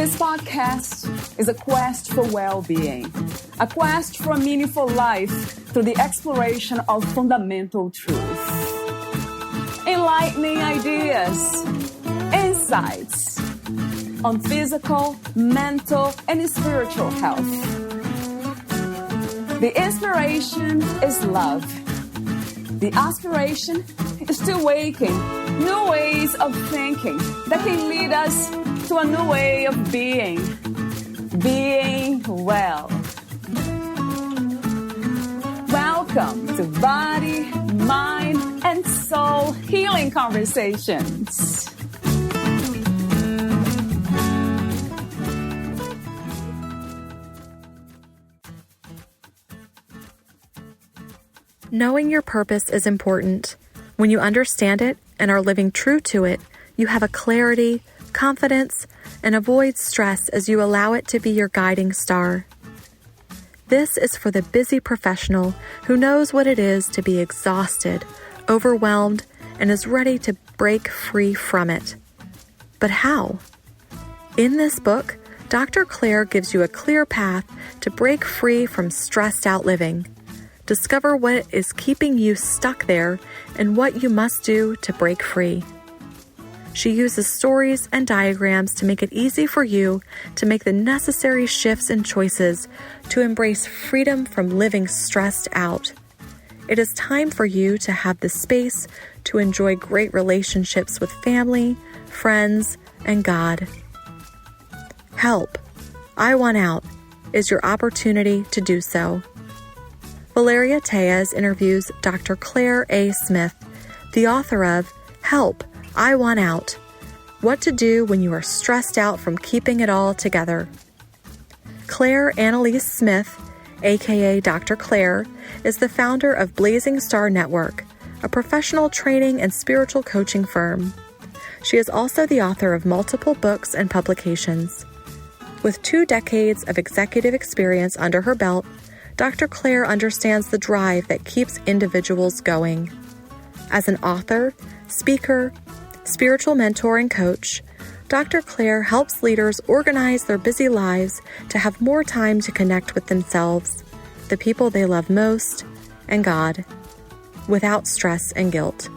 This podcast is a quest for well-being, a quest for a meaningful life through the exploration of fundamental truth. Enlightening ideas, insights on physical, mental, and spiritual health. The inspiration is love. The aspiration is to awaken new ways of thinking that can lead us to a new way of being well. Welcome to Body, Mind, and Soul Healing Conversations. Knowing your purpose is important. When you understand it and are living true to it, you have a clarity, confidence, and avoid stress as you allow it to be your guiding star. This is for the busy professional who knows what it is to be exhausted, overwhelmed, and is ready to break free from it. But how? In this book, Dr. Claire gives you a clear path to break free from stressed out living. Discover what is keeping you stuck there and what you must do to break free. She uses stories and diagrams to make it easy for you to make the necessary shifts and choices to embrace freedom from living stressed out. It is time for you to have the space to enjoy great relationships with family, friends, and God. Help, I Want Out is your opportunity to do so. Valeria Teles interviews Dr. Claire A. Smith, the author of Help, I Want Out, What to Do When You Are Stressed Out from Keeping It All Together. Claire Annelise Smith, aka Dr. Claire, is the founder of Blazing Star Network, a professional training and spiritual coaching firm. She is also the author of multiple books and publications. With 2 decades of executive experience under her belt, Dr. Claire understands the drive that keeps individuals going. As an author, speaker, spiritual mentor, and coach, Dr. Claire helps leaders organize their busy lives to have more time to connect with themselves, the people they love most, and God, without stress and guilt.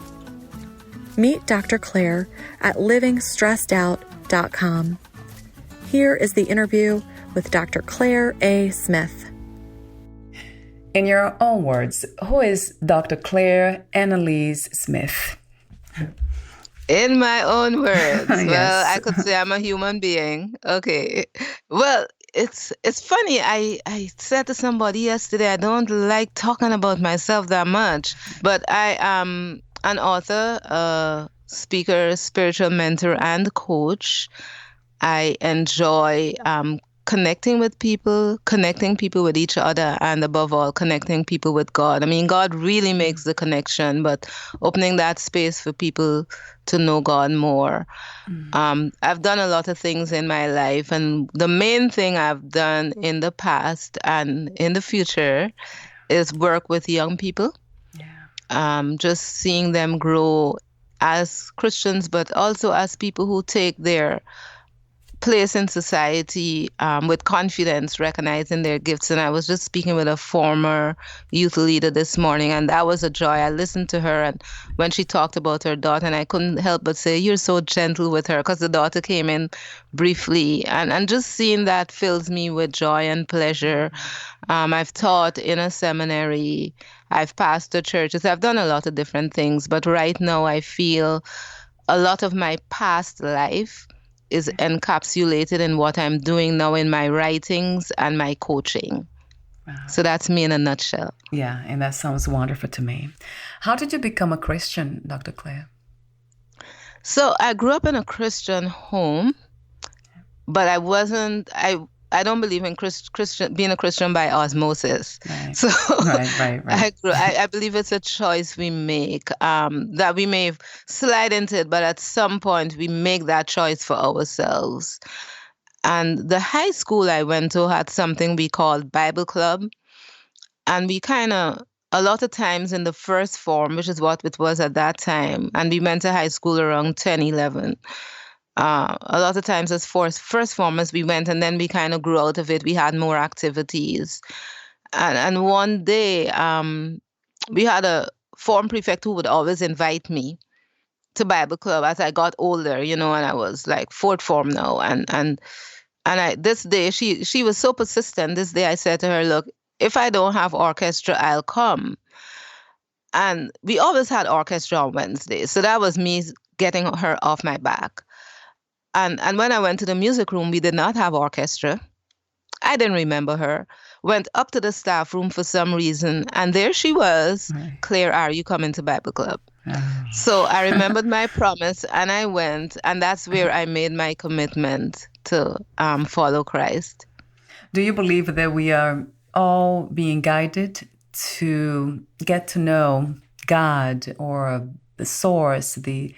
Meet Dr. Claire at livingstressedout.com. Here is the interview with Dr. Claire A. Smith. In your own words, who is Dr. Claire Annelise Smith? In my own words, Yes. Well, I could say I'm a human being. Okay. Well, it's funny. I said to somebody yesterday, I don't like talking about myself that much, but I am an author, a speaker, spiritual mentor, and coach. I enjoy connecting people with each other, and above all, connecting people with God. I mean, God really makes the connection, but opening that space for people to know God more. I've done a lot of things in my life, and the main thing I've done in the past and in the future is work with young people. Just seeing them grow as Christians, but also as people who take their place in society with confidence, recognizing their gifts. And I was just speaking with a former youth leader this morning, and that was a joy. I listened to her, and when she talked about her daughter, and I couldn't help but say, you're so gentle with her, because the daughter came in briefly. And just seeing that fills me with joy and pleasure. I've taught in a seminary. I've pastored churches. I've done a lot of different things. But right now, I feel a lot of my past life is encapsulated in what I'm doing now in my writings and my coaching. Wow. So that's me in a nutshell. Yeah, and that sounds wonderful to me. How did you become a Christian, Dr. Claire? So I grew up in a Christian home, but I don't believe in being a Christian by osmosis. Right. So right. I believe it's a choice we make, that we may slide into it, but at some point we make that choice for ourselves. And the high school I went to had something we called Bible Club. And we kind of, a lot of times in the first form, which is what it was at that time, and we went to high school around 10, 11, A lot of times as first formers, we went and then we kind of grew out of it. We had more activities. And one day, we had a form prefect who would always invite me to Bible club as I got older, and I was like fourth form now. And this day, she was so persistent. This day I said to her, look, if I don't have orchestra, I'll come. And we always had orchestra on Wednesdays. So that was me getting her off my back. And when I went to the music room, we did not have orchestra. I didn't remember her. Went up to the staff room for some reason, and there she was. Right. Claire, are you coming to Bible club? Oh. So I remembered my promise, and I went, and that's where I made my commitment to follow Christ. Do you believe that we are all being guided to get to know God or the source, the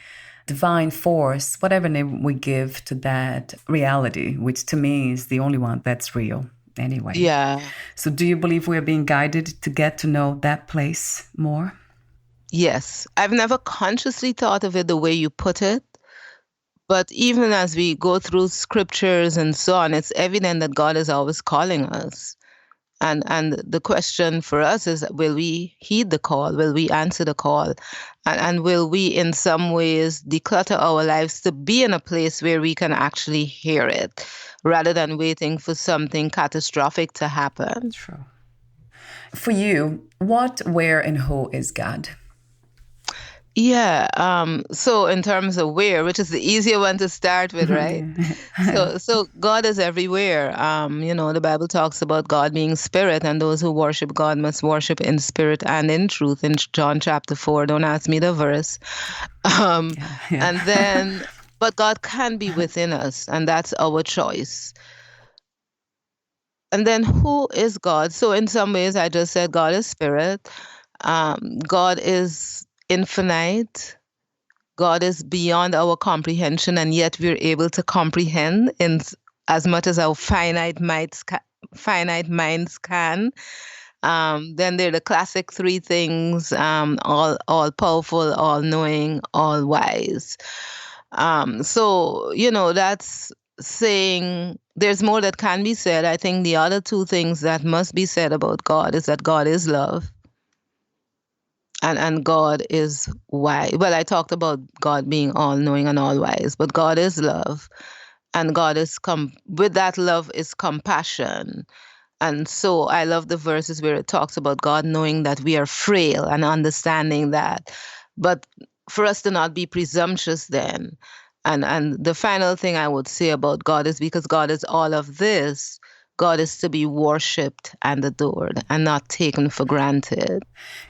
divine force, whatever name we give to that reality, which to me is the only one that's real anyway? Yeah. So do you believe we're being guided to get to know that place more? Yes. I've never consciously thought of it the way you put it. But even as we go through scriptures and so on, it's evident that God is always calling us. And the question for us is, will we heed the call? Will we answer the call? And will we in some ways declutter our lives to be in a place where we can actually hear it rather than waiting for something catastrophic to happen? True. For you, what, where, and who is God? Yeah. So in terms of where, which is the easier one to start with, right? So God is everywhere. The Bible talks about God being spirit, and those who worship God must worship in spirit and in truth in John chapter 4. Don't ask me the verse. And then, but God can be within us, and that's our choice. And then who is God? So in some ways, I just said God is spirit. God is infinite. God is beyond our comprehension, and yet we're able to comprehend in as much as our finite minds can. Then there are the classic three things: all powerful, all knowing, all wise. So that's saying there's more that can be said. I think the other two things that must be said about God is that God is love. And God is wise. Well, I talked about God being all-knowing and all-wise, but God is love. And God is, with that love is compassion. And so I love the verses where it talks about God knowing that we are frail and understanding that. But for us to not be presumptuous then. And the final thing I would say about God is because God is all of this, God is to be worshipped and adored and not taken for granted.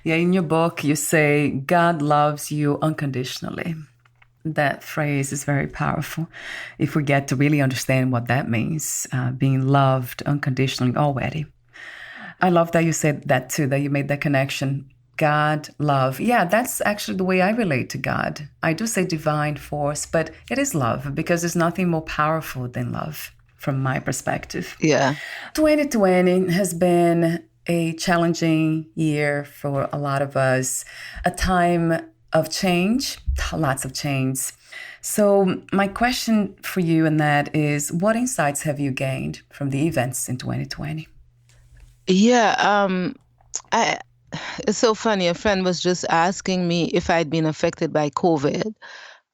Yeah, in your book, you say, God loves you unconditionally. That phrase is very powerful. If we get to really understand what that means, being loved unconditionally already. I love that you said that too, that you made that connection. God, love. Yeah, that's actually the way I relate to God. I do say divine force, but it is love because there's nothing more powerful than love. From my perspective. Yeah. 2020 has been a challenging year for a lot of us, a time of change, lots of change. So my question for you in that is, what insights have you gained from the events in 2020? Yeah, it's so funny. A friend was just asking me if I'd been affected by COVID.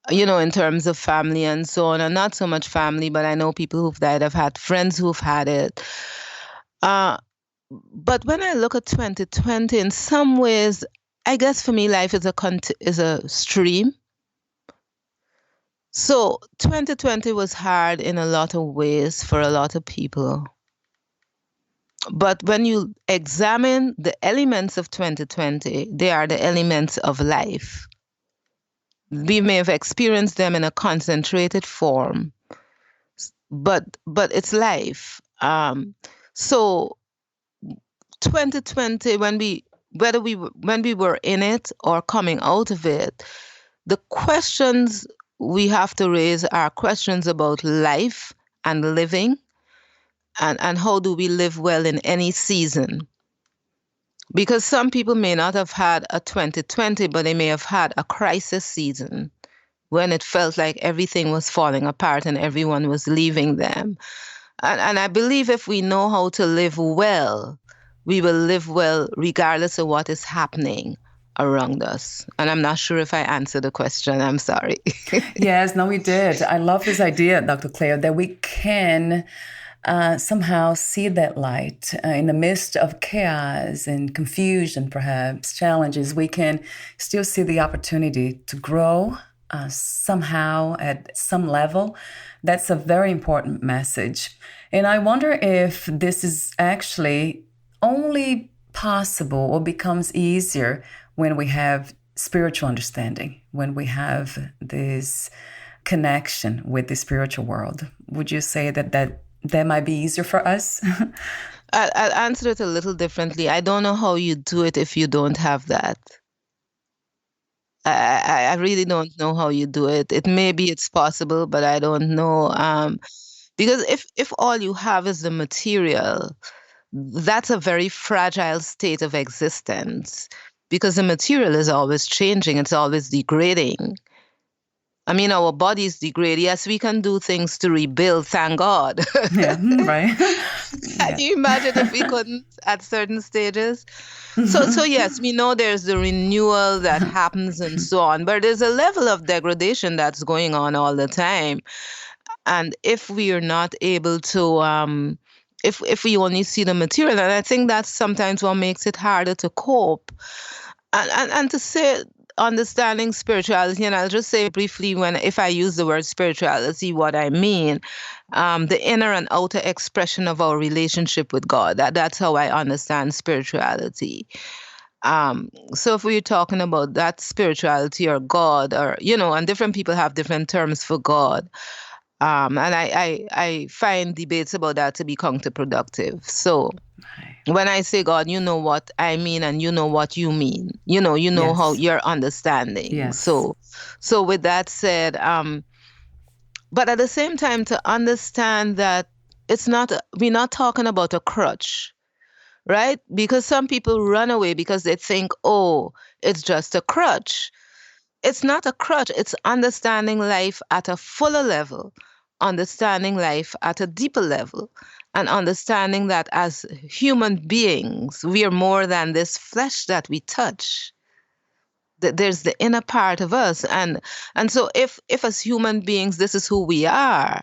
In terms of family and so on, and not so much family, but I know people who've died. I've had friends who've had it. But when I look at 2020, in some ways, I guess for me, life is a stream. So 2020 was hard in a lot of ways for a lot of people. But when you examine the elements of 2020, they are the elements of life. We may have experienced them in a concentrated form, but it's life. So 2020, when we were in it or coming out of it, the questions we have to raise are questions about life and living, and how do we live well in any season. Because some people may not have had a 2020, but they may have had a crisis season when it felt like everything was falling apart and everyone was leaving them. And I believe if we know how to live well, we will live well regardless of what is happening around us. And I'm not sure if I answered the question. I'm sorry. Yes, no, we did. I love this idea, Dr. Claire, that we can somehow see that light in the midst of chaos and confusion, perhaps challenges. We can still see the opportunity to grow somehow at some level. That's a very important message. And I wonder if this is actually only possible or becomes easier when we have spiritual understanding, when we have this connection with the spiritual world. Would you say that might be easier for us? I'll answer it a little differently. I don't know how you do it if you don't have that. I really don't know how you do it. Maybe it's possible, but I don't know. Because if all you have is the material, that's a very fragile state of existence, because the material is always changing. It's always degrading. I mean, our bodies degrade. Yes, we can do things to rebuild, thank God. Yeah, right. Can you imagine if we couldn't at certain stages? So yes, we know there's the renewal that happens and so on, but there's a level of degradation that's going on all the time. And if we are not able to, if we only see the material, and I think that's sometimes what makes it harder to cope. And to say understanding spirituality, and I'll just say briefly if I use the word spirituality, what I mean, the inner and outer expression of our relationship with God. That's how I understand spirituality. So if we're talking about that spirituality or God, or, and different people have different terms for God. And I find debates about that to be counterproductive. So when I say God, you know what I mean, and you know what you mean. You know yes. How you're understanding. Yes. So with that said, but at the same time, to understand that we're not talking about a crutch, right? Because some people run away because they think, oh, it's just a crutch. It's not a crutch. It's understanding life at a fuller level, understanding life at a deeper level, and understanding that as human beings, we are more than this flesh that we touch. There's the inner part of us. And so if as human beings, this is who we are,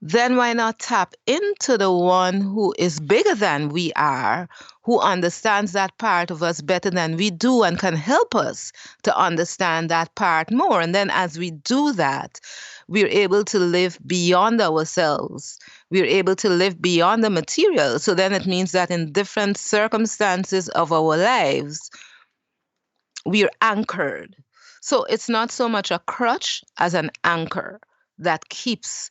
then why not tap into the one who is bigger than we are, who understands that part of us better than we do and can help us to understand that part more. And then as we do that, we're able to live beyond ourselves. We're able to live beyond the material. So then it means that in different circumstances of our lives, we're anchored. So it's not so much a crutch as an anchor that keeps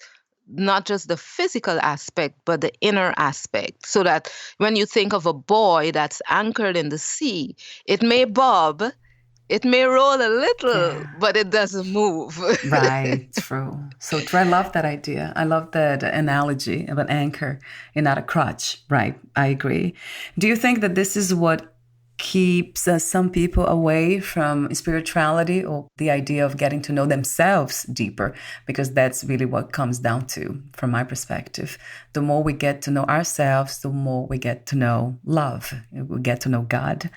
not just the physical aspect, but the inner aspect. So that when you think of a buoy that's anchored in the sea, it may bob, it may roll a little, but it doesn't move. Right, true. So I love that idea. I love that analogy of an anchor and not a crutch. Right, I agree. Do you think that this is what keeps some people away from spirituality, or the idea of getting to know themselves deeper? Because that's really what comes down to, from my perspective. The more we get to know ourselves, the more we get to know love. We get to know God.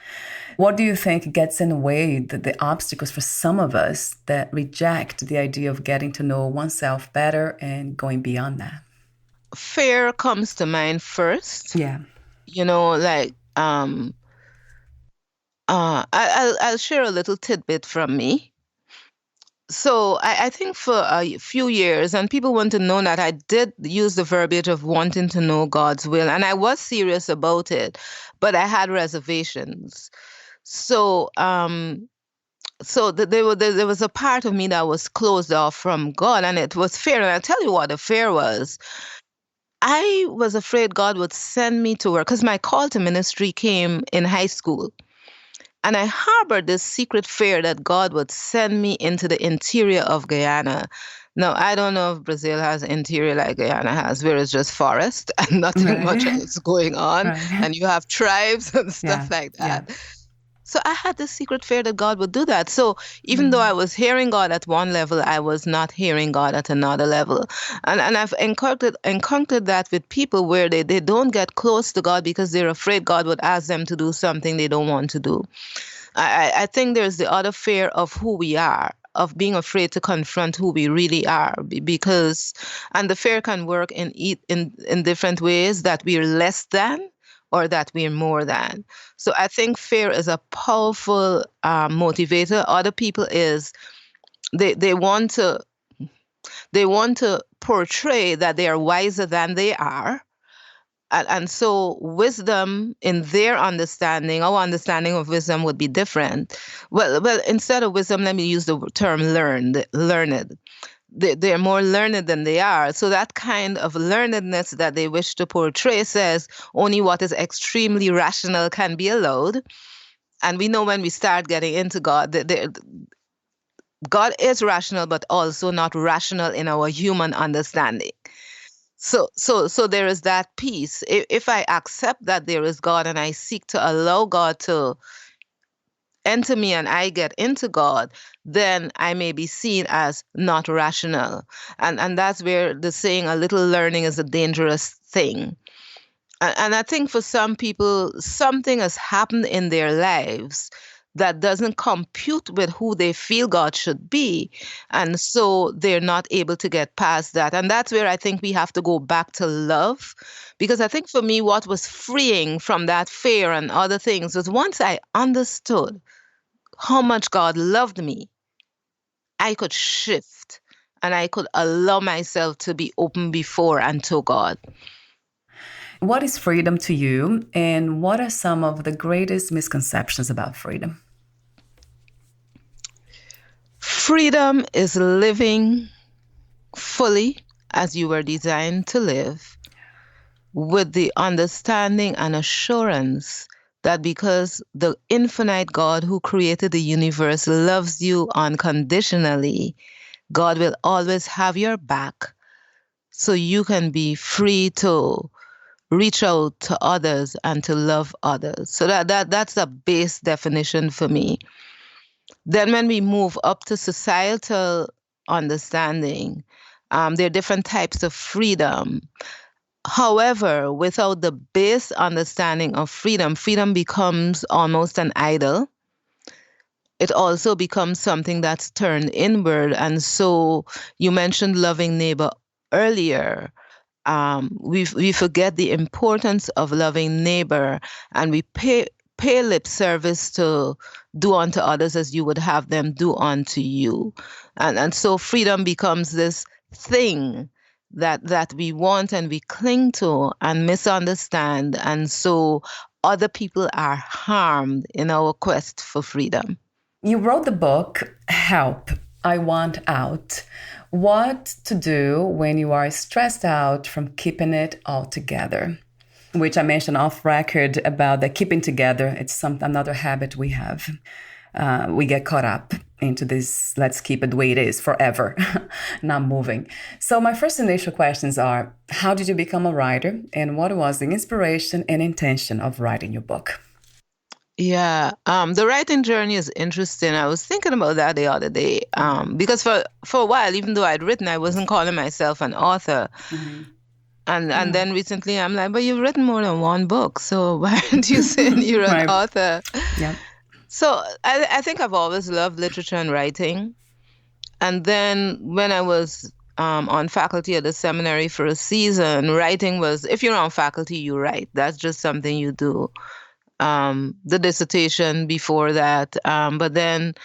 What do you think gets in the way, the obstacles for some of us that reject the idea of getting to know oneself better and going beyond that? Fear comes to mind first. Yeah. I'll share a little tidbit from me. So I think for a few years, and people want to know that I did use the verbiage of wanting to know God's will, and I was serious about it, but I had reservations. So there was a part of me that was closed off from God, and it was fear. And I'll tell you what the fear was. I was afraid God would send me to work, because my call to ministry came in high school. And I harbored this secret fear that God would send me into the interior of Guyana. Now, I don't know if Brazil has an interior like Guyana has, where it's just forest and nothing much else going on. Right. And you have tribes and stuff like that. Yeah. So I had this secret fear that God would do that. So even though I was hearing God at one level, I was not hearing God at another level. And I've encountered that with people where they don't get close to God because they're afraid God would ask them to do something they don't want to do. I think there's the other fear of who we are, of being afraid to confront who we really are, because, and the fear can work in different ways, that we're less than or that we're more than. So I think fear is a powerful motivator. Other people is they want to portray that they are wiser than they are. And so wisdom in their understanding, our understanding of wisdom would be different. Well, instead of wisdom, let me use the term learned. They're more learned than they are. So that kind of learnedness that they wish to portray says only what is extremely rational can be allowed. And we know when we start getting into God, God is rational, but also not rational in our human understanding. So there is that piece. If I accept that there is God and I seek to allow God to enter me and I get into God, then I may be seen as not rational. And that's where the saying, a little learning is a dangerous thing. And I think for some people, something has happened in their lives that doesn't compute with who they feel God should be. And so they're not able to get past that. And that's where I think we have to go back to love. Because I think for me, what was freeing from that fear and other things was once I understood how much God loved me, I could shift and I could allow myself to be open before and to God. What is freedom to you, and what are some of the greatest misconceptions about freedom? Freedom is living fully as you were designed to live, with the understanding and assurance that because the infinite God who created the universe loves you unconditionally, God will always have your back, so you can be free to reach out to others and to love others. So that's a base definition for me. Then when we move up to societal understanding, there are different types of freedom. However, without the base understanding of freedom, freedom becomes almost an idol. It also becomes something that's turned inward. And so you mentioned loving neighbor earlier. We forget the importance of loving neighbor, and we pay lip service to do unto others as you would have them do unto you. And so freedom becomes this thing that we want and we cling to and misunderstand. And so other people are harmed in our quest for freedom. You wrote the book, Help, I Want Out. What to do when you are stressed out from keeping it all together, which I mentioned off record about the keeping together. It's another habit we have. We get caught up into this, let's keep it the way it is forever, not moving. So my first initial questions are, how did you become a writer? And what was the inspiration and intention of writing your book? Yeah, the writing journey is interesting. I was thinking about that the other day, because for a while, even though I'd written, I wasn't calling myself an author. Mm-hmm. And then recently, I'm like, but you've written more than one book, so why aren't you saying you're an author? Yeah. So I think I've always loved literature and writing. And then when I was on faculty at the seminary for a season, writing was, if you're on faculty, you write. That's just something you do. The dissertation before that. But then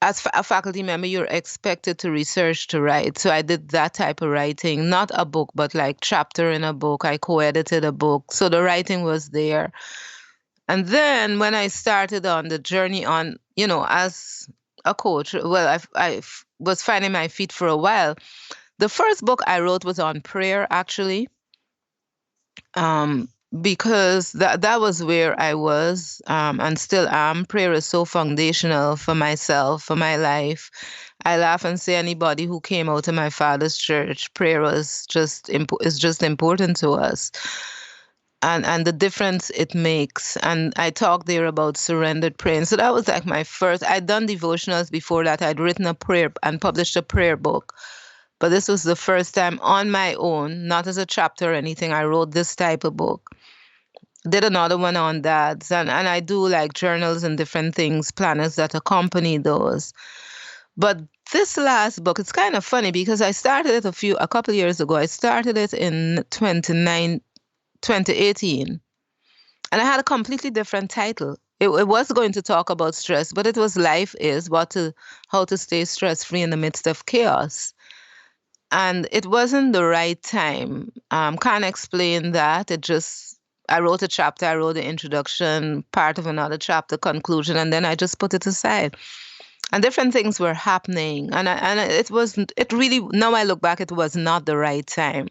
as a faculty member, you're expected to research, to write. So I did that type of writing, not a book, but like chapter in a book. I co-edited a book. So the writing was there. And then when I started on the journey on, as a coach, well, I was finding my feet for a while. The first book I wrote was on prayer, actually. Because that was where I was and still am. Prayer is so foundational for myself, for my life. I laugh and say anybody who came out of my father's church, prayer was is just important to us. and the difference it makes. And I talked there about surrendered praying. So that was like my first. I'd done devotionals before that. I'd written a prayer and published a prayer book. But this was the first time on my own, not as a chapter or anything. I wrote this type of book. Did another one on dads. And I do like journals and different things, planners that accompany those. But this last book, it's kind of funny because I started it a couple of years ago. I started it in 2018. And I had a completely different title. It was going to talk about stress, but it was Life Is, how to stay stress-free in the midst of chaos. And it wasn't the right time. Can't explain that. I wrote a chapter, I wrote the introduction, part of another chapter, conclusion, and then I just put it aside. And different things were happening. And it really, now I look back, it was not the right time.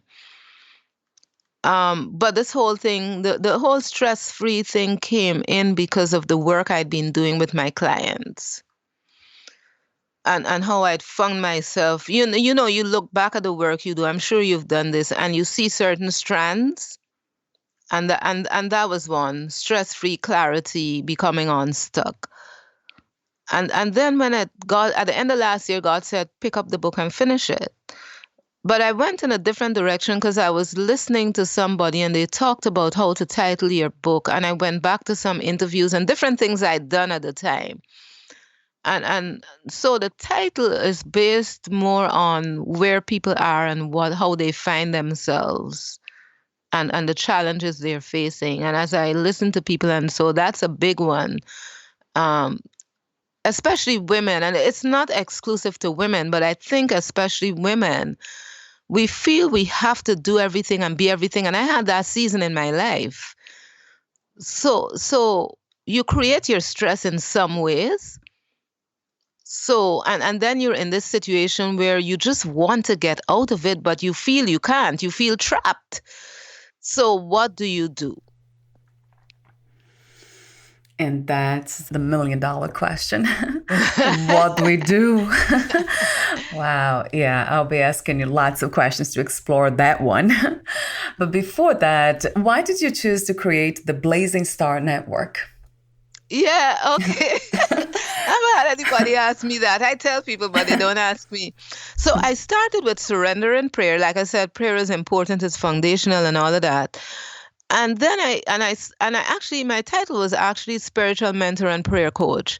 But this whole thing, the whole stress-free thing came in because of the work I'd been doing with my clients. And how I'd found myself, you look back at the work you do. I'm sure you've done this, and you see certain strands, and that was one: stress-free, clarity, becoming unstuck. And then when at the end of last year, God said, pick up the book and finish it. But I went in a different direction because I was listening to somebody and they talked about how to title your book, and I went back to some interviews and different things I'd done at the time. And so the title is based more on where people are and how they find themselves and the challenges they're facing. And as I listen to people, and so that's a big one, especially women. And it's not exclusive to women, but I think especially women, we feel we have to do everything and be everything. And I had that season in my life. So you create your stress in some ways. So, and then you're in this situation where you just want to get out of it, but you feel you can't. You feel trapped. So what do you do? And that's the $1 million question. What do we do? Wow. Yeah, I'll be asking you lots of questions to explore that one. But before that, why did you choose to create the Blazing Star Network? Yeah, okay. I've had anybody ask me that. I tell people, but they don't ask me. So I started with surrender and prayer. Like I said, prayer is important, it's foundational and all of that. And then I actually, my title was actually spiritual mentor and prayer coach.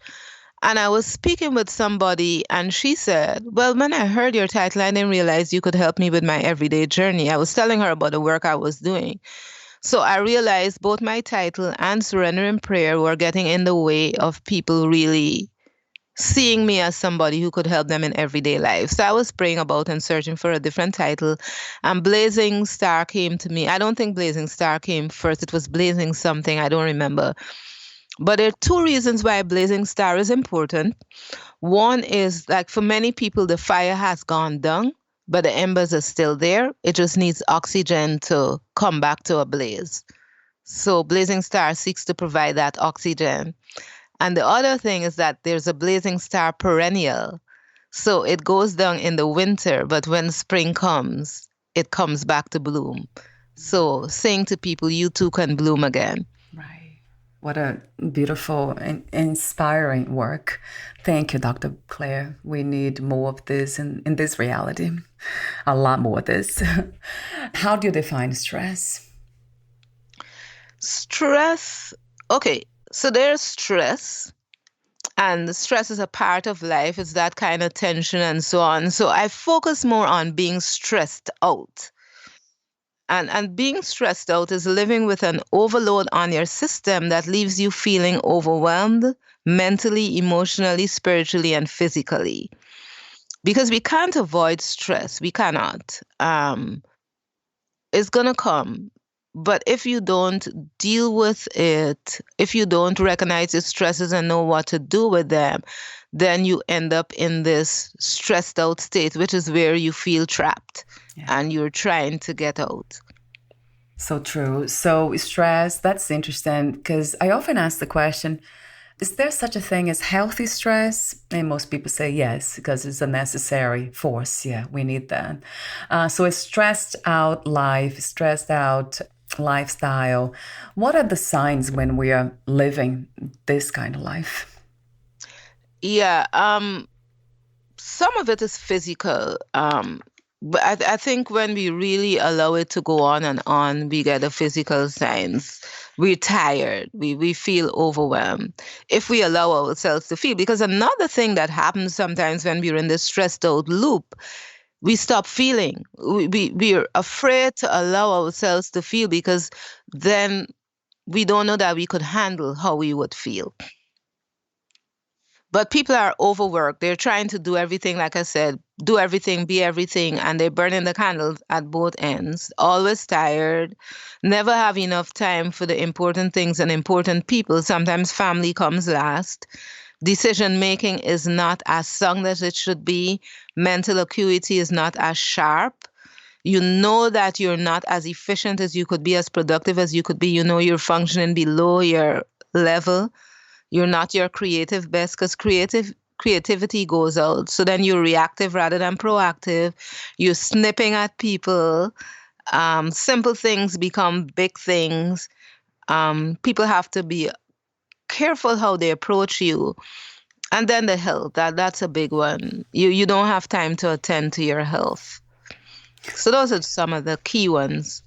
And I was speaking with somebody and she said, well, when I heard your title, I didn't realize you could help me with my everyday journey. I was telling her about the work I was doing. So I realized both my title and surrender and prayer were getting in the way of people really seeing me as somebody who could help them in everyday life. So I was praying about and searching for a different title. And Blazing Star came to me. I don't think Blazing Star came first. It was Blazing something. I don't remember. But there are two reasons why Blazing Star is important. One is, like, for many people, the fire has gone down, but the embers are still there. It just needs oxygen to come back to a blaze. So Blazing Star seeks to provide that oxygen. And the other thing is that there's a blazing star perennial. So it goes down in the winter, but when spring comes, it comes back to bloom. So saying to people, you too can bloom again. Right. What a beautiful and inspiring work. Thank you, Dr. Claire. We need more of this in this reality. A lot more of this. How do you define stress? Stress, okay. So there's stress, and stress is a part of life. It's that kind of tension and so on. So I focus more on being stressed out. And being stressed out is living with an overload on your system that leaves you feeling overwhelmed mentally, emotionally, spiritually, and physically. Because we can't avoid stress. We cannot. It's going to come. But if you don't deal with it, if you don't recognize your stresses and know what to do with them, then you end up in this stressed out state, which is where you feel trapped and you're trying to get out. So true. So stress, that's interesting because I often ask the question, is there such a thing as healthy stress? And most people say yes, because it's a necessary force. Yeah, we need that. So a stressed out life, stressed out lifestyle. What are the signs when we are living this kind of life? Yeah, some of it is physical. But I think when we really allow it to go on and on, we get the physical signs. We're tired. We feel overwhelmed. If we allow ourselves to feel, because another thing that happens sometimes when we're in this stressed out loop, we stop feeling. We're afraid to allow ourselves to feel because then we don't know that we could handle how we would feel. But people are overworked. They're trying to do everything, like I said, do everything, be everything, and they're burning the candles at both ends, always tired, never have enough time for the important things and important people. Sometimes family comes last. Decision making is not as sound as it should be. Mental acuity is not as sharp. You know that you're not as efficient as you could be, as productive as you could be. You know you're functioning below your level. You're not your creative best because creativity goes out. So then you're reactive rather than proactive. You're snipping at people. Simple things become big things. People have to be careful how they approach you. And then the health, that's a big one. You don't have time to attend to your health. So those are some of the key ones.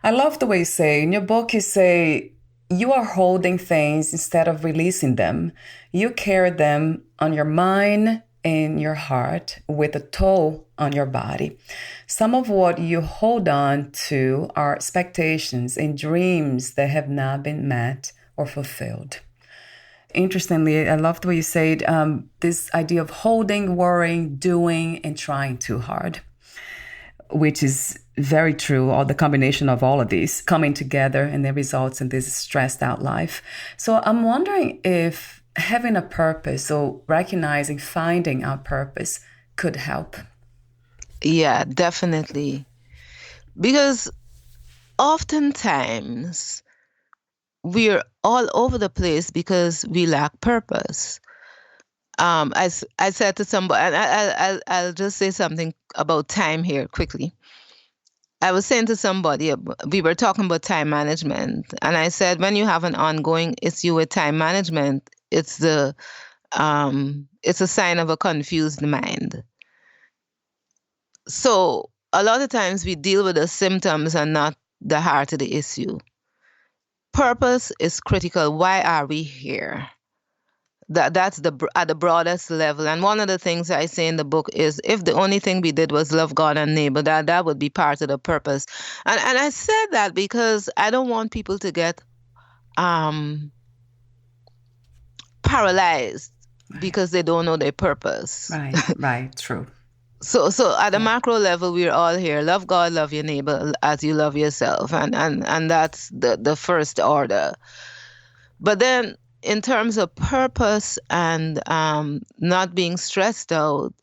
I love the way you say, in your book, you say, you are holding things instead of releasing them. You carry them on your mind and your heart with a toll on your body. Some of what you hold on to are expectations and dreams that have not been met or fulfilled. Interestingly, I love the way you said this idea of holding, worrying, doing, and trying too hard, which is very true, or the combination of all of these coming together and then results in this stressed out life. So I'm wondering if having a purpose or recognizing, finding our purpose could help. Yeah, definitely. Because oftentimes we're all over the place because we lack purpose. I said to somebody, and I'll just say something about time here quickly. I was saying to somebody, we were talking about time management, and I said, when you have an ongoing issue with time management, it's a sign of a confused mind. So a lot of times we deal with the symptoms and not the heart of the issue. Purpose is critical. Why are we here? That's at the broadest level. And one of the things I say in the book is, if the only thing we did was love God and neighbor, that would be part of the purpose. And I said that because I don't want people to get paralyzed because they don't know their purpose. Right, true. So at the macro level, we're all here. Love God, love your neighbor as you love yourself. And that's the first order. But then in terms of purpose and not being stressed out,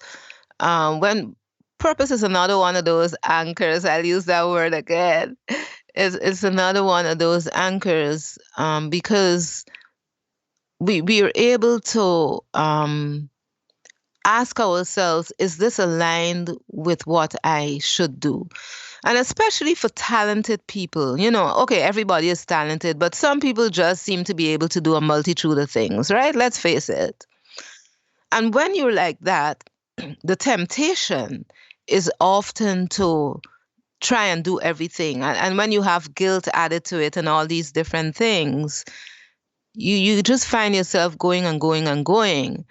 when purpose is another one of those anchors, I'll use that word again. It's another one of those anchors because we are able to ask ourselves, is this aligned with what I should do? And especially for talented people, okay, everybody is talented, but some people just seem to be able to do a multitude of things, right? Let's face it. And when you're like that, the temptation is often to try and do everything. And when you have guilt added to it and all these different things, you just find yourself going and going and going.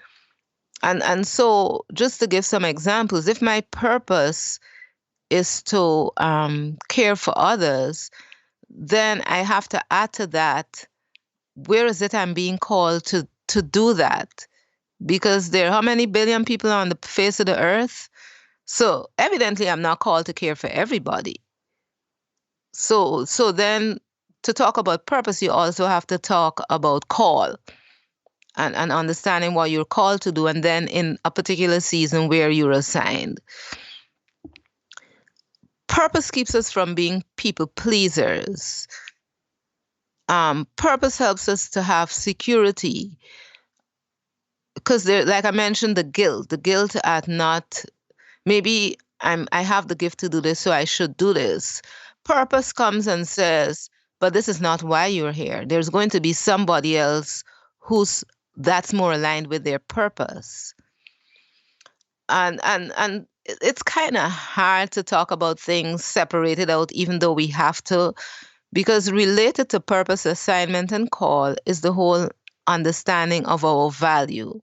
And so just to give some examples, if my purpose is to care for others, then I have to add to that, where is it I'm being called to do that? Because there are how many billion people on the face of the earth? So evidently I'm not called to care for everybody. So then to talk about purpose, you also have to talk about call and understanding what you're called to do, and then in a particular season where you're assigned. Purpose keeps us from being people pleasers. Purpose helps us to have security. Because like I mentioned, the guilt at not, maybe I have the gift to do this, so I should do this. Purpose comes and says, but this is not why you're here. There's going to be somebody else who's that's more aligned with their purpose. And it's kind of hard to talk about things separated out, even though we have to, because related to purpose, assignment, and call is the whole understanding of our value.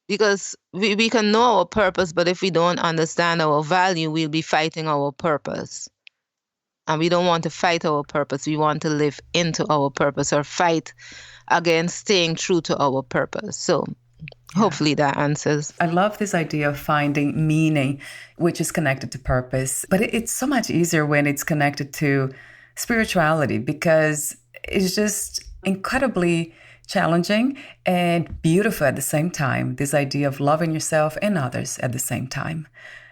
Because we can know our purpose, but if we don't understand our value, we'll be fighting our purpose. And we don't want to fight our purpose. We want to live into our purpose or fight against staying true to our purpose. So hopefully that answers. I love this idea of finding meaning, which is connected to purpose. But it's so much easier when it's connected to spirituality, because it's just incredibly challenging and beautiful at the same time. This idea of loving yourself and others at the same time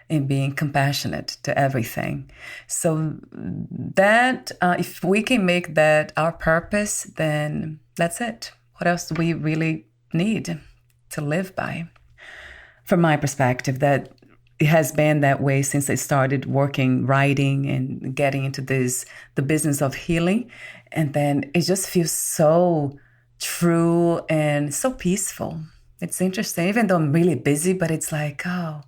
and being compassionate to everything. So that if we can make that our purpose, then that's it. What else do we really need to live by? From my perspective, that it has been that way since I started working, writing, and getting into the business of healing. And then it just feels so true and so peaceful. It's interesting, even though I'm really busy, but it's like, oh,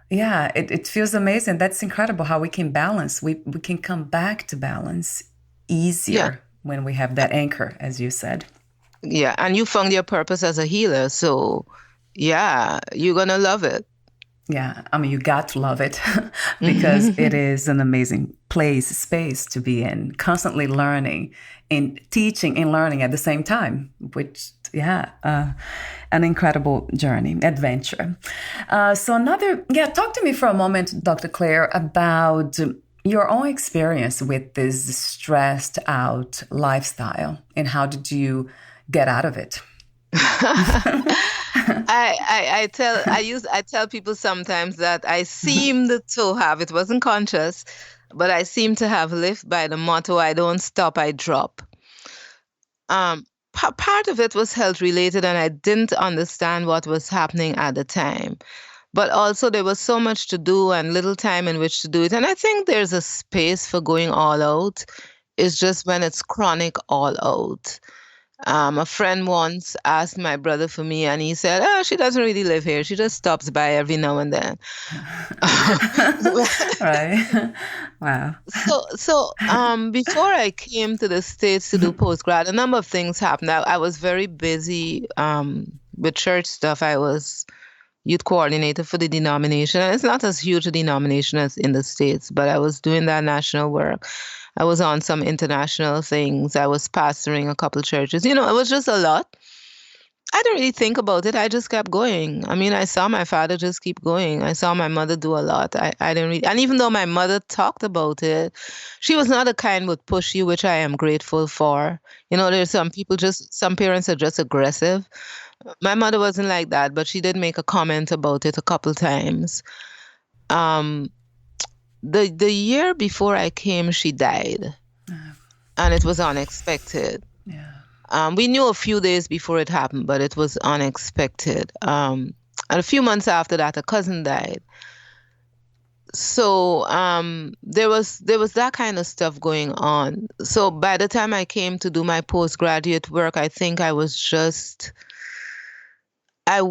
yeah, it feels amazing. That's incredible how we can balance. We can come back to balance easier when we have that anchor, as you said. Yeah, and you found your purpose as a healer. So, yeah, you're going to love it. Yeah, I mean, you got to love it because it is an amazing space to be in, constantly learning and teaching and learning at the same time, which, an incredible journey, adventure. Talk to me for a moment, Dr. Claire, about your own experience with this stressed out lifestyle and how did you get out of it? I tell people sometimes that I seemed to have, it wasn't conscious, but I seem to have lived by the motto, I don't stop, I drop. Part of it was health related and I didn't understand what was happening at the time. But also there was so much to do and little time in which to do it. And I think there's a space for going all out. It's just when it's chronic all out. A friend once asked my brother for me and he said, she doesn't really live here. She just stops by every now and then. Right. Wow. So before I came to the States to do postgrad, a number of things happened. I was very busy with church stuff. I was youth coordinator for the denomination. And it's not as huge a denomination as in the States, but I was doing that national work. I was on some international things. I was pastoring a couple churches. It was just a lot. I didn't really think about it. I just kept going. I mean, I saw my father just keep going. I saw my mother do a lot. I didn't really, and even though my mother talked about it, she was not the kind would push you, which I am grateful for. There's some parents are just aggressive. My mother wasn't like that, but she did make a comment about it a couple times. The year before I came, she died. And it was unexpected. Yeah. We knew a few days before it happened, but it was unexpected. And a few months after that, a cousin died. So there was that kind of stuff going on. So by the time I came to do my postgraduate work, I think I was stressed out. I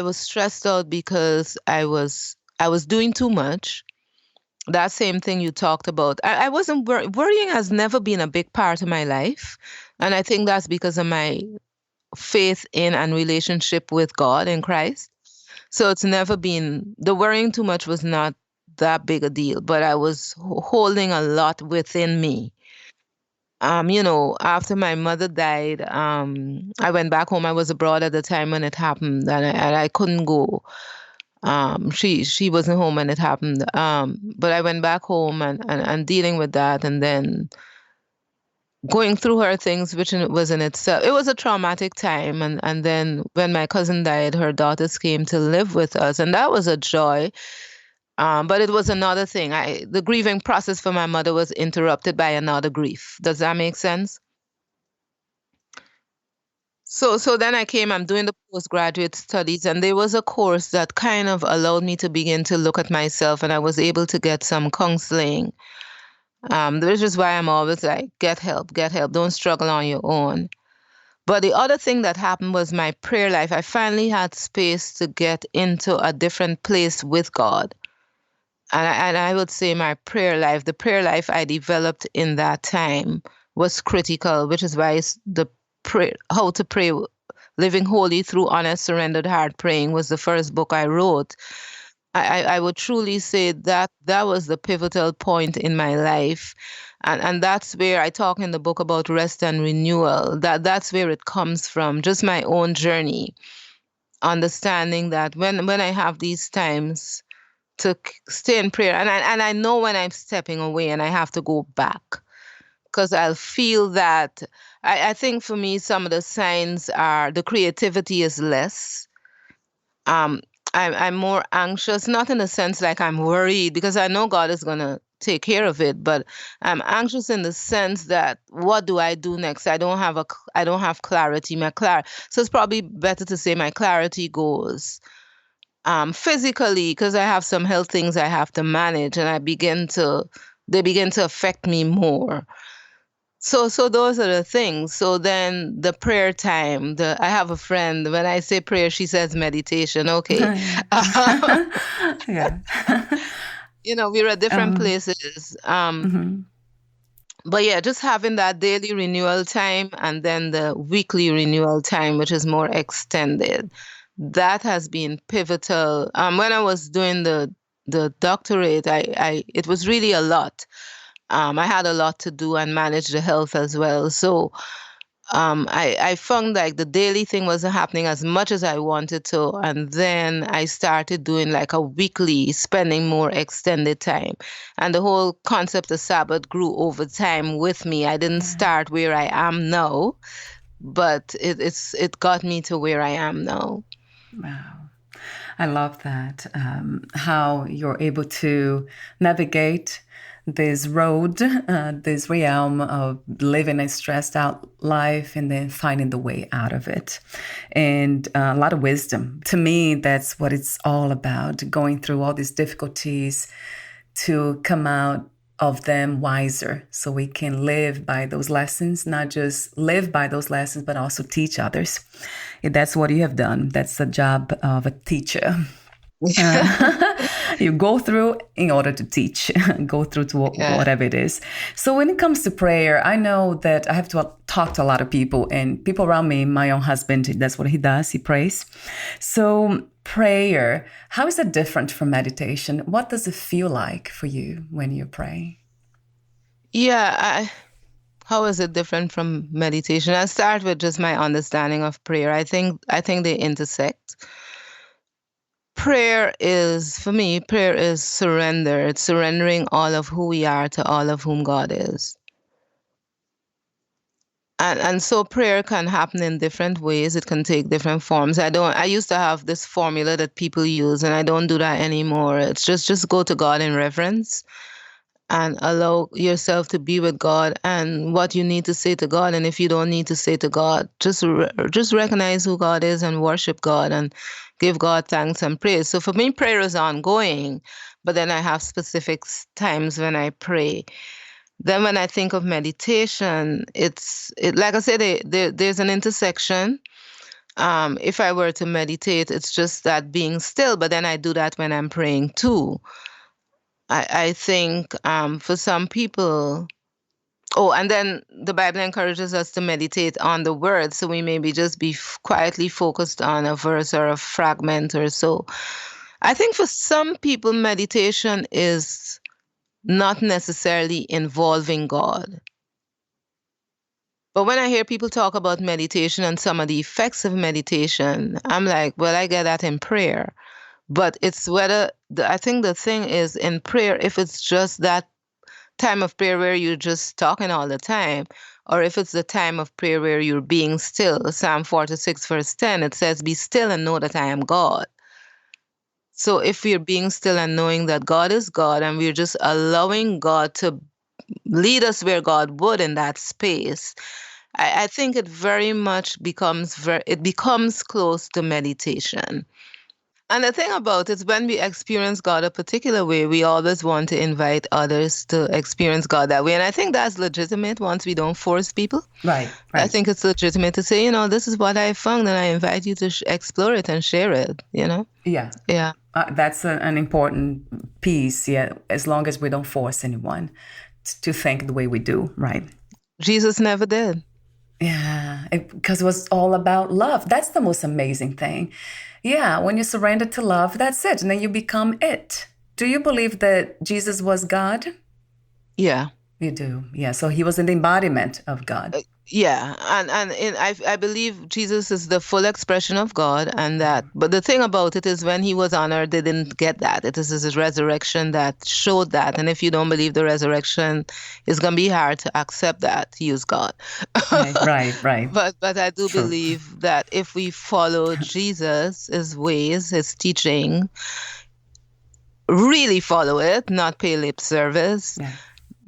was stressed out because I was doing too much. That same thing you talked about. I wasn't worrying has never been a big part of my life. And I think that's because of my faith in and relationship with God and Christ. So it's never been, the worrying too much was not that big a deal, but I was holding a lot within me. After my mother died, I went back home. I was abroad at the time when it happened, and I couldn't go. She wasn't home when it happened. But I went back home and dealing with that, and then going through her things, which was in itself, it was a traumatic time. And then when my cousin died, her daughters came to live with us, and that was a joy. But it was another thing. The grieving process for my mother was interrupted by another grief. Does that make sense? So then I'm doing the postgraduate studies, and there was a course that kind of allowed me to begin to look at myself, and I was able to get some counseling. Which is why I'm always like, get help, don't struggle on your own. But the other thing that happened was my prayer life. I finally had space to get into a different place with God. And I would say my prayer life, the prayer life I developed in that time was critical, which is why the pray, How to Pray, Living Holy Through Honest, Surrendered Heart Praying was the first book I wrote. I would truly say that that was the pivotal point in my life. And that's where I talk in the book about rest and renewal. That's where it comes from, just my own journey, understanding that when I have these times to stay in prayer, and I know when I'm stepping away and I have to go back, because I'll feel that. I think for me, some of the signs are the creativity is less. um I'm more anxious, not in the sense like I'm worried, because I know God is gonna take care of it, but I'm anxious in the sense that what do I do next? I don't have clarity. So it's probably better to say my clarity goes physically, because I have some health things I have to manage, and they begin to affect me more. So those are the things. So then the prayer time, I have a friend, when I say prayer, she says meditation. Okay. Yeah. We're at different places. But yeah, just having that daily renewal time and then the weekly renewal time, which is more extended, that has been pivotal. When I was doing the doctorate, it was really a lot. I had a lot to do and manage the health as well. So I found like the daily thing wasn't happening as much as I wanted to. And then I started doing like a weekly, spending more extended time. And the whole concept of Sabbath grew over time with me. I didn't start where I am now, but it got me to where I am now. Wow. I love that. How you're able to navigate this road, this realm of living a stressed out life and then finding the way out of it. And a lot of wisdom. To me, that's what it's all about, going through all these difficulties to come out of them wiser, so we can live by those lessons, not just live by those lessons, but also teach others. And that's what you have done. That's the job of a teacher. You go through in order to teach, go through to whatever it is. So when it comes to prayer, I know that I have to talk to a lot of people, and people around me, my own husband, that's what he does. He prays. So prayer, how is it different from meditation? What does it feel like for you when you pray? Yeah, how is it different from meditation? I'll start with just my understanding of prayer. I think they intersect. For me, prayer is surrender. It's surrendering all of who we are to all of whom God is. And so prayer can happen in different ways. It can take different forms. I used to have this formula that people use, and I don't do that anymore. It's just go to God in reverence and allow yourself to be with God and what you need to say to God. And if you don't need to say to God, just recognize who God is and worship God and give God thanks and praise. So for me, prayer is ongoing, but then I have specific times when I pray. Then when I think of meditation, like I said, there's an intersection. If I were to meditate, it's just that being still, but then I do that when I'm praying too. I think for some people, and then the Bible encourages us to meditate on the word, so we maybe just be quietly focused on a verse or a fragment or so. I think for some people, meditation is not necessarily involving God. But when I hear people talk about meditation and some of the effects of meditation, I'm like, well, I get that in prayer. But it's I think the thing is in prayer, if it's just that time of prayer where you're just talking all the time, or if it's the time of prayer where you're being still. Psalm 46 verse 10, it says, be still and know that I am God. So if we're being still and knowing that God is God, and we're just allowing God to lead us where God would in that space, I think it very much becomes close to meditation. And the thing about it is when we experience God a particular way, we always want to invite others to experience God that way. And I think that's legitimate once we don't force people. Right, I right. think it's legitimate to say, this is what I found, and I invite you to explore it and share it, Yeah. Yeah. That's an important piece, yeah, as long as we don't force anyone to think the way we do, right? Jesus never did. Yeah, because it was all about love. That's the most amazing thing. Yeah, when you surrender to love, that's it. And then you become it. Do you believe that Jesus was God? Yeah. You do. Yeah, so he was an embodiment of God. Yeah, I believe Jesus is the full expression of God, and but the thing about it is when he was on earth, they didn't get that. It is his resurrection that showed that, and if you don't believe the resurrection, it's gonna be hard to accept that he is God. Right. But I do believe that if we follow Jesus, his ways, his teaching, really follow it, not pay lip service. Yeah.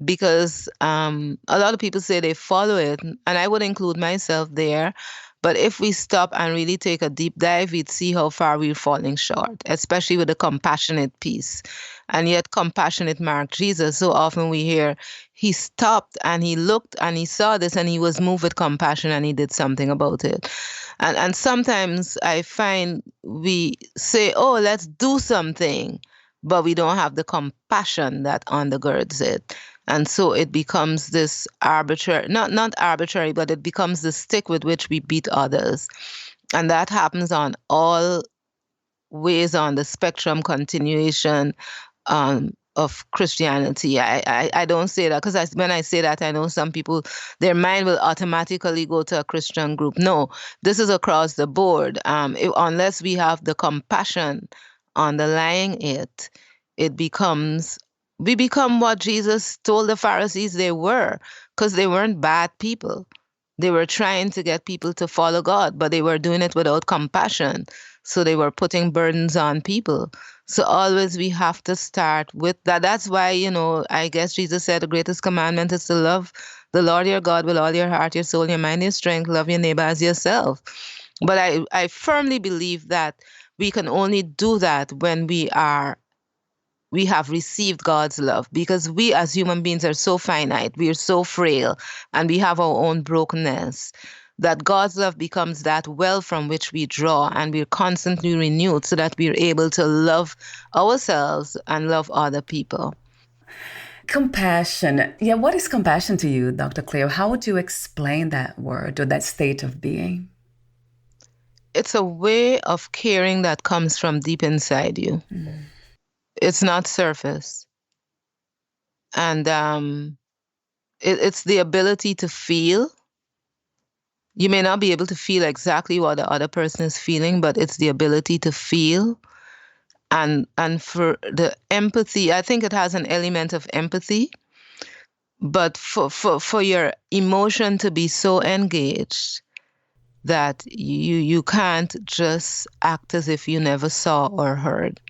Because a lot of people say they follow it, and I would include myself there. But if we stop and really take a deep dive, we'd see how far we're falling short, especially with the compassionate piece. And yet compassionate marked Jesus. So often we hear he stopped and he looked and he saw this and he was moved with compassion and he did something about it. And sometimes I find we say, oh, let's do something, but we don't have the compassion that undergirds it. And so it becomes this arbitrary, not arbitrary, but it becomes the stick with which we beat others. And that happens on all ways on the spectrum continuation of Christianity. I don't say that because when I say that, I know some people, their mind will automatically go to a Christian group. No, this is across the board. Unless we have the compassion underlying it, we become what Jesus told the Pharisees they were, because they weren't bad people. They were trying to get people to follow God, but they were doing it without compassion. So they were putting burdens on people. So always we have to start with that. That's why, I guess Jesus said the greatest commandment is to love the Lord your God with all your heart, your soul, your mind, your strength. Love your neighbor as yourself. But I firmly believe that we can only do that when we have received God's love, because we as human beings are so finite, we are so frail, and we have our own brokenness, that God's love becomes that well from which we draw, and we're constantly renewed so that we're able to love ourselves and love other people. Compassion. Yeah, what is compassion to you, Dr. Cleo? How would you explain that word or that state of being? It's a way of caring that comes from deep inside you. Mm. It's not surface. And it's the ability to feel. You may not be able to feel exactly what the other person is feeling, but it's the ability to feel. And for the empathy, I think it has an element of empathy. But for your emotion to be so engaged that you can't just act as if you never saw or heard.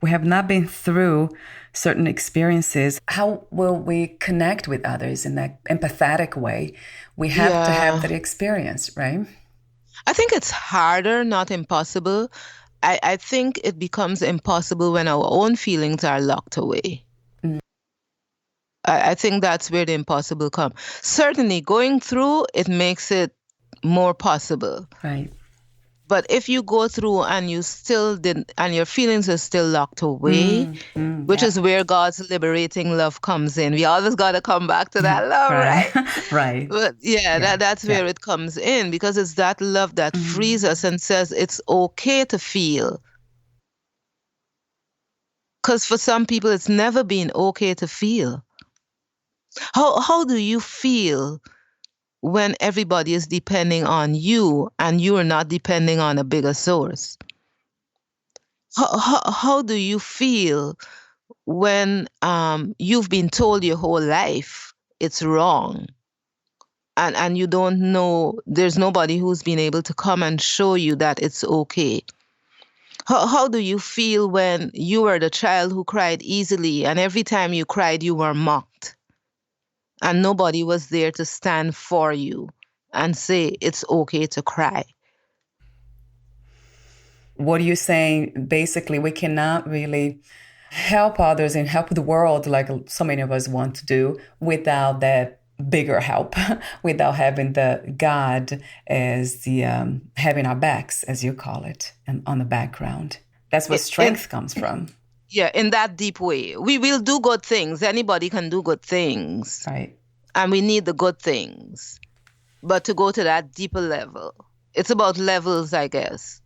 We have not been through certain experiences. How will we connect with others in that empathetic way? We have to have that experience, right? I think it's harder, not impossible. I think it becomes impossible when our own feelings are locked away. Mm. I think that's where the impossible comes. Certainly, going through it makes it more possible. Right. But if you go through and you still didn't, and your feelings are still locked away, which is where God's liberating love comes in. We always got to come back to that love, right? Right. But that's where it comes in, because it's that love that frees us and says it's okay to feel. Because for some people, it's never been okay to feel. How do you feel when everybody is depending on you and you are not depending on a bigger source? How do you feel when you've been told your whole life it's wrong, and you don't know, there's nobody who's been able to come and show you that it's okay? How do you feel when you were the child who cried easily and every time you cried you were mocked? and nobody was there to stand for you and say it's okay to cry. What are you saying? Basically, we cannot really help others and help the world like so many of us want to do without that bigger help, without having the God as the having our backs, as you call it, and on the background. That's where strength comes from. Yeah, in that deep way. We will do good things. Anybody can do good things. Right. And we need the good things. But to go to that deeper level, it's about levels, I guess.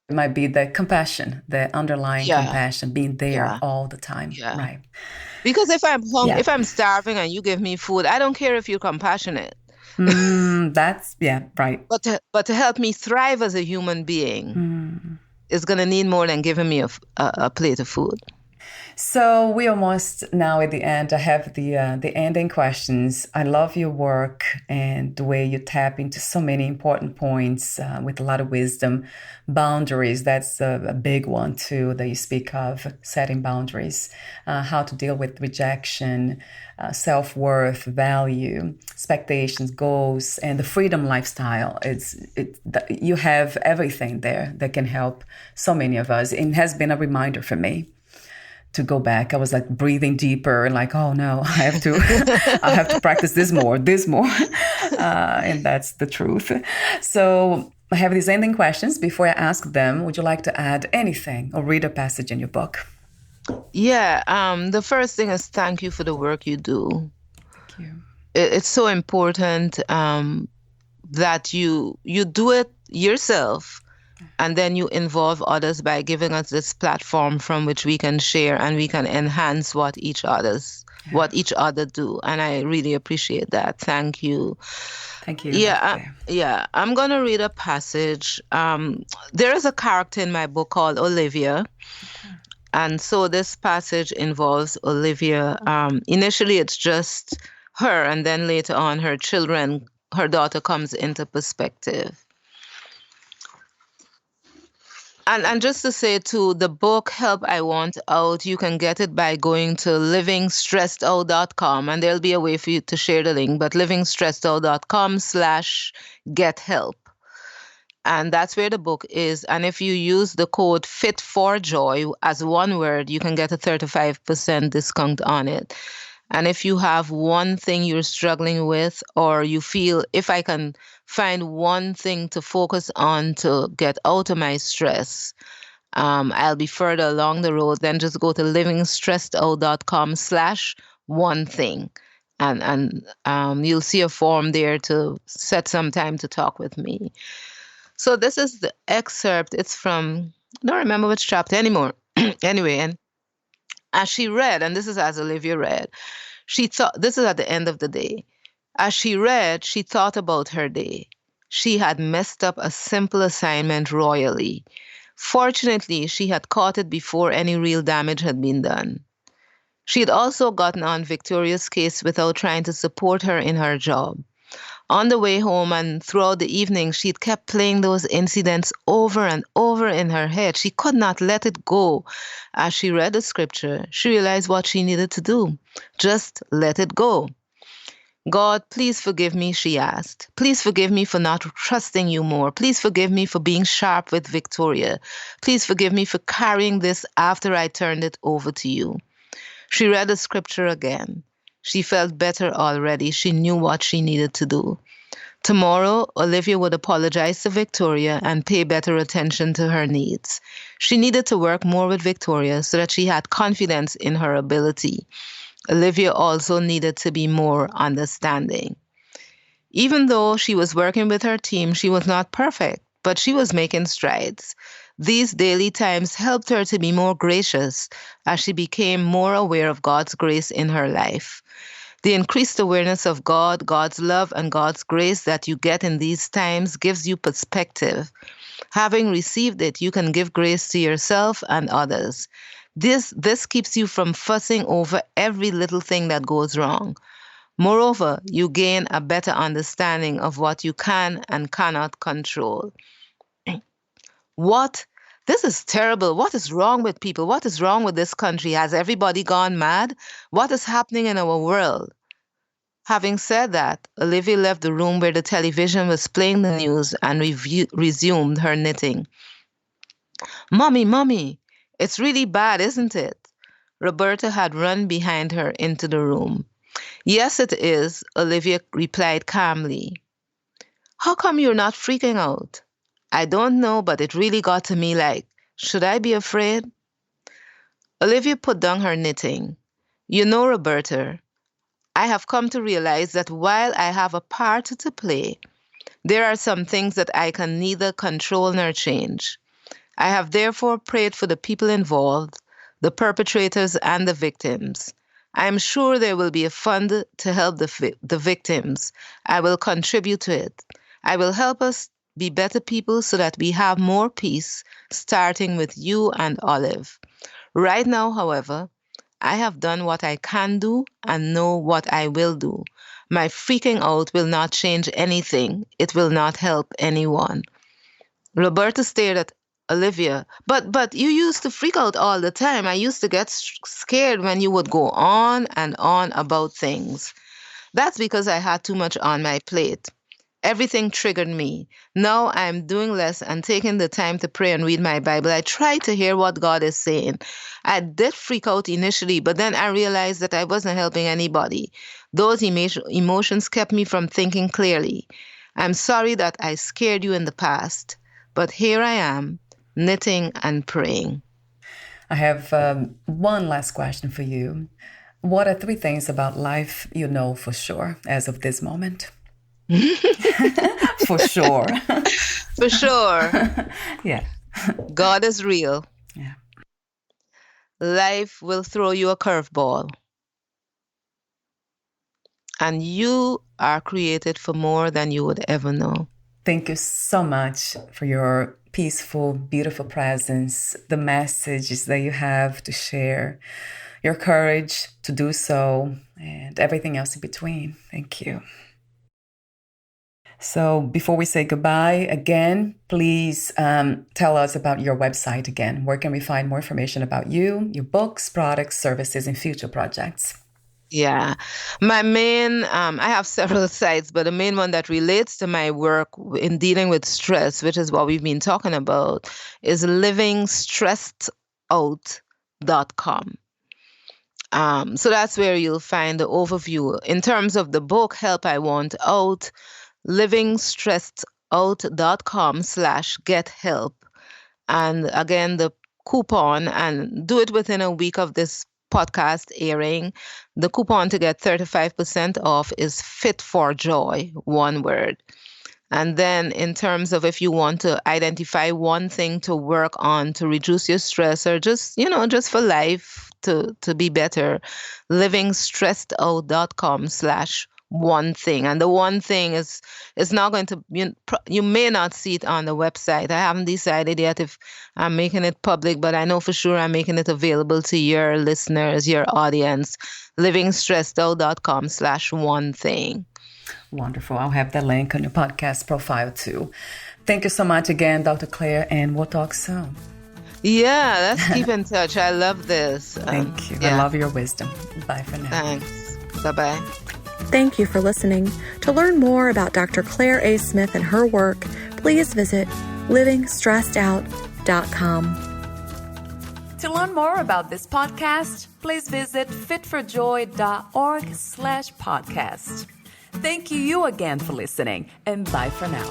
It might be the compassion, the underlying compassion, being there all the time. Yeah. Right. Because if I'm hungry, if I'm starving and you give me food, I don't care if you're compassionate. That's, right. But to help me thrive as a human being is going to need more than giving me a plate of food. So we almost now at the end. I have the ending questions. I love your work and the way you tap into so many important points with a lot of wisdom. Boundaries, that's a big one too that you speak of, setting boundaries, how to deal with rejection, self-worth, value, expectations, goals, and the freedom lifestyle. You have everything there that can help so many of us. It has been a reminder for me to go back. I was like breathing deeper and like, oh no, I have to practice this more. And that's the truth. So I have these ending questions. Before I ask them, would you like to add anything or read a passage in your book? Yeah. The first thing is thank you for the work you do. Thank you. It's so important that you do it yourself. And then you involve others by giving us this platform from which we can share and we can enhance what each other do. And I really appreciate that. Thank you. Thank you. Yeah. I'm going to read a passage. There is a character in my book called Olivia. Okay. And so this passage involves Olivia. Initially, it's just her. And then later on, her daughter comes into perspective. And just to say too, the book Help I Want Out, you can get it by going to livingstressedout.com, and there'll be a way for you to share the link, but livingstressedout.com/gethelp. And that's where the book is. And if you use the code FIT4JOY as one word, you can get a 35% discount on it. And if you have one thing you're struggling with, or you feel if I can find one thing to focus on to get out of my stress, I'll be further along the road. Then just go to livingstressedout.com/one thing. And you'll see a form there to set some time to talk with me. So this is the excerpt. It's from, I don't remember which chapter anymore. Anyway, and as she read, and this is as Olivia read, she thought, this is at the end of the day. As she read, she thought about her day. She had messed up a simple assignment royally. Fortunately, she had caught it before any real damage had been done. She had also gotten on Victoria's case without trying to support her in her job. On the way home and throughout the evening, she'd kept playing those incidents over and over in her head. She could not let it go. As she read the scripture, she realized what she needed to do. Just let it go. God, please forgive me, she asked. Please forgive me for not trusting you more. Please forgive me for being sharp with Victoria. Please forgive me for carrying this after I turned it over to you. She read the scripture again. She felt better already. She knew what she needed to do. Tomorrow, Olivia would apologize to Victoria and pay better attention to her needs. She needed to work more with Victoria so that she had confidence in her ability. Olivia also needed to be more understanding. Even though she was working with her team, she was not perfect, but she was making strides. These daily times helped her to be more gracious as she became more aware of God's grace in her life. The increased awareness of God, God's love, and God's grace that you get in these times gives you perspective. Having received it, you can give grace to yourself and others. This keeps you from fussing over every little thing that goes wrong. Moreover, you gain a better understanding of what you can and cannot control. What? This is terrible. What is wrong with people? What is wrong with this country? Has everybody gone mad? What is happening in our world? Having said that, Olivia left the room where the television was playing the news and resumed her knitting. Mommy, it's really bad, isn't it? Roberta had run behind her into the room. Yes, it is, Olivia replied calmly. How come you're not freaking out? I don't know, but it really got to me like, should I be afraid? Olivia put down her knitting. You know, Roberta, I have come to realize that while I have a part to play, there are some things that I can neither control nor change. I have therefore prayed for the people involved, the perpetrators and the victims. I am sure there will be a fund to help the victims. I will contribute to it. I will help us be better people so that we have more peace, starting with you and Olive. Right now, however, I have done what I can do and know what I will do. My freaking out will not change anything. It will not help anyone. Roberta stared at Olivia. But you used to freak out all the time. I used to get scared when you would go on and on about things. That's because I had too much on my plate. Everything triggered me. Now I'm doing less and taking the time to pray and read my Bible. I try to hear what God is saying. I did freak out initially, but then I realized that I wasn't helping anybody. Those emotions kept me from thinking clearly. I'm sorry that I scared you in the past, but here I am, knitting and praying. I have one last question for you. What are 3 things about life you know for sure as of this moment? For sure. For sure. Yeah. God is real. Yeah. Life will throw you a curveball. And you are created for more than you would ever know. Thank you so much for your peaceful, beautiful presence, the messages that you have to share, your courage to do so, and everything else in between. Thank you. So before we say goodbye again, please tell us about your website again. Where can we find more information about you, your books, products, services, and future projects? Yeah. My main, I have several sites, but the main one that relates to my work in dealing with stress, which is what we've been talking about, is livingstressedout.com. So that's where you'll find the overview. In terms of the book, Help I Want Out, livingstressedout.com/gethelp. And again, the coupon, and do it within a week of this podcast airing. The coupon to get 35% off is Fit for Joy, one word. And then in terms of if you want to identify one thing to work on to reduce your stress or just for life to be better, livingstressedout.com/one thing. And the one thing is not going to, you may not see it on the website. I haven't decided yet if I'm making it public, but I know for sure I'm making it available to your listeners, your audience, livingstressedout.com/one thing. Wonderful. I'll have the link on your podcast profile too. Thank you so much again, Dr. Claire, and we'll talk soon. Yeah, let's keep in touch. I love this. Thank you. Yeah. I love your wisdom. Bye for now. Thanks. Bye-bye. Thank you for listening. To learn more about Dr. Claire A. Smith and her work, please visit livingstressedout.com. To learn more about this podcast, please visit fitforjoy.org/podcast. Thank you again for listening, and bye for now.